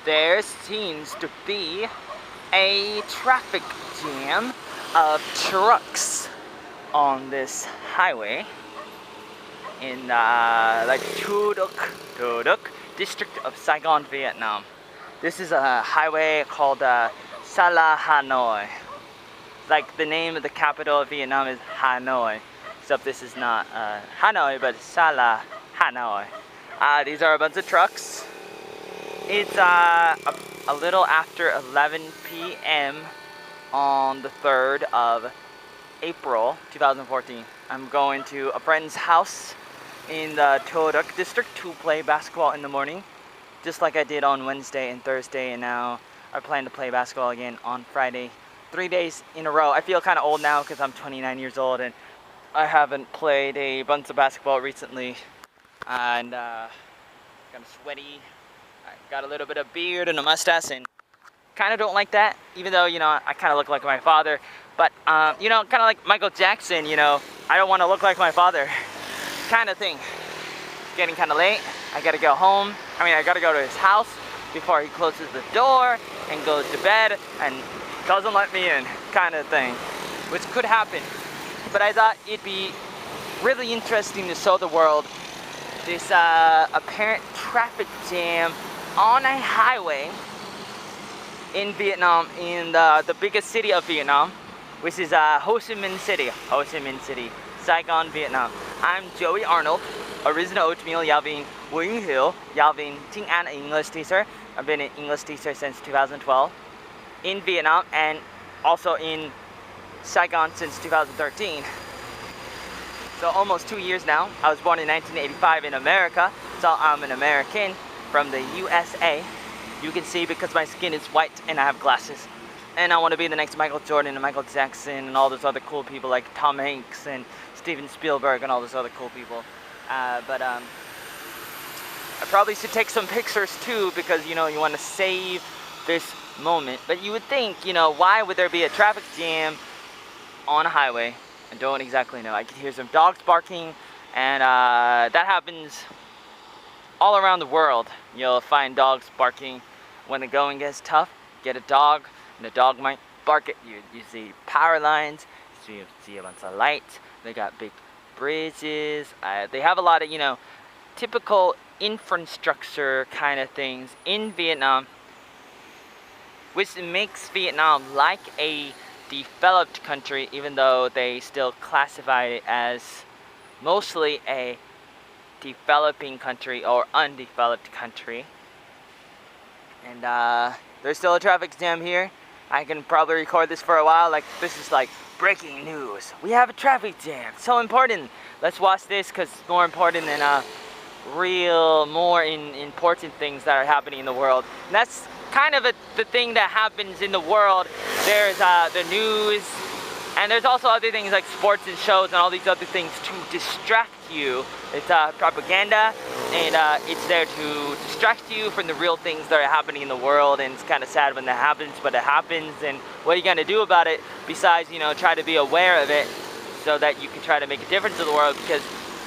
there seems to be a traffic jam of trucks on this highway in like Thu Duc district of Saigon, Vietnam. This is a highway called Sala Hanoi. Like the name of the capital of Vietnam is Hanoi, except this is not Hanoi but Sala Hanoi. These are a bunch of trucks. It's a little after 11 p.m. on the 3rd of April 2014. I'm going to a friend's house in the Thu Duc district to play basketball in the morning, just like I did on Wednesday and Thursday, and now I plan to play basketball again on Friday. 3 days in a row. I feel kind of old now because I'm 29 years old and I haven't played a bunch of basketball recently, and kind of sweaty. I got a little bit of beard and a mustache and kind of don't like that, even though, you know, I kind of look like my father. But, you know, kind of like Michael Jackson, you know, I don't want to look like my father kind of thing. It's getting kind of late. I got to go home. I got to go to his house before he closes the door and goes to bed and doesn't let me in kind of thing, which could happen. But I thought it'd be really interesting to show the world this apparent traffic jam on a highway in Vietnam, in the biggest city of Vietnam, which is Ho Chi Minh City, Saigon, Vietnam. I'm Joey Arnold, original oatmeal Yavin Wing Hill, Yavin Ting An English teacher. I've been an English teacher since 2012 in Vietnam and also in Saigon since 2013. So almost 2 years now. I was born in 1985 in America, so I'm an American from the USA. You can see because my skin is white and I have glasses. And I want to be the next Michael Jordan and Michael Jackson and all those other cool people like Tom Hanks and Steven Spielberg and all those other cool people. But I probably should take some pictures too, because, you know, you want to save this moment. But you would think, you know, why would there be a traffic jam on a highway? I don't exactly know. I can hear some dogs barking, and that happens all around the world. You'll find dogs barking when the going gets tough. Get a dog, and the dog might bark at you. You see power lines, you see a bunch of lights. They got big bridges. They have a lot of, you know, typical infrastructure kind of things in Vietnam, which makes Vietnam like a developed country, even though they still classify it as mostly a developing country or undeveloped country. And there's still a traffic jam here. I can probably record this for a while. Like, this is like breaking news. We have a traffic jam. So important. Let's watch this because it's more important than more important things that are happening in the world. And that's kind of the thing that happens in the world. There's the news, and there's also other things like sports and shows and all these other things to distract you. It's propaganda, and it's there to distract you from the real things that are happening in the world. And it's kind of sad when that happens, but it happens. And what are you gonna do about it besides, you know, try to be aware of it so that you can try to make a difference in the world, because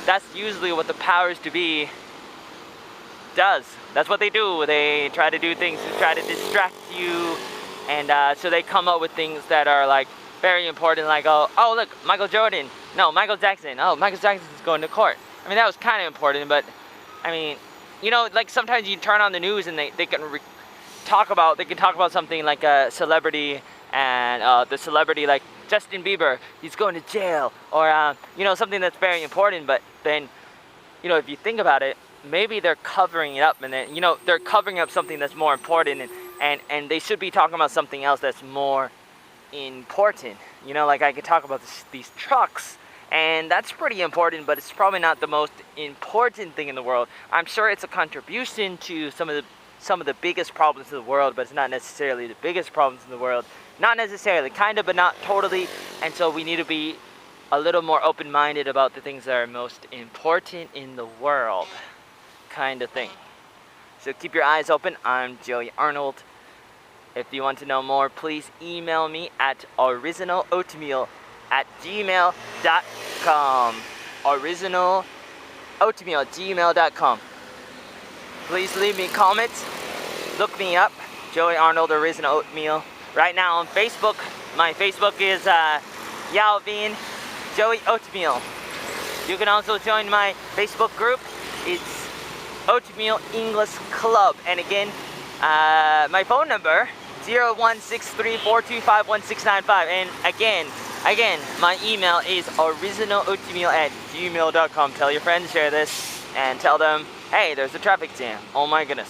that's usually what the powers to be does. That's what they do. They try to do things to try to distract you, and so they come up with things that are like very important, like oh look, Michael Jordan, no, Michael Jackson, oh, Michael Jackson's going to court. I mean, that was kind of important, but I mean, you know, like sometimes you turn on the news and they can talk about something like a celebrity, and the celebrity like Justin Bieber, he's going to jail, or you know, something that's very important. But then, you know, if you think about it, maybe they're covering it up, and then, you know, they're covering up something that's more important, and they should be talking about something else that's more important. You know, like I could talk about these trucks, and that's pretty important, but it's probably not the most important thing in the world. I'm sure it's a contribution to some of the biggest problems in the world, but it's not necessarily the biggest problems in the world. Not necessarily, kind of, but not totally. And so we need to be a little more open-minded about the things that are most important in the world, kind of thing. So keep your eyes open. I'm Joey Arnold. If you want to know more, please email me at originaloatmeal@gmail.com. originaloatmeal@gmail.com. Please leave me comments look me up, Joey Arnold Original Oatmeal. Right now on Facebook, my Facebook is Yao Joey Oatmeal. You can also join my Facebook group. It's Oatmeal English Club. And again, my phone number 0163425165. And again, my email is originaloatmeal@gmail.com. Tell your friends, share this, and tell them, hey, there's a traffic jam. Oh my goodness.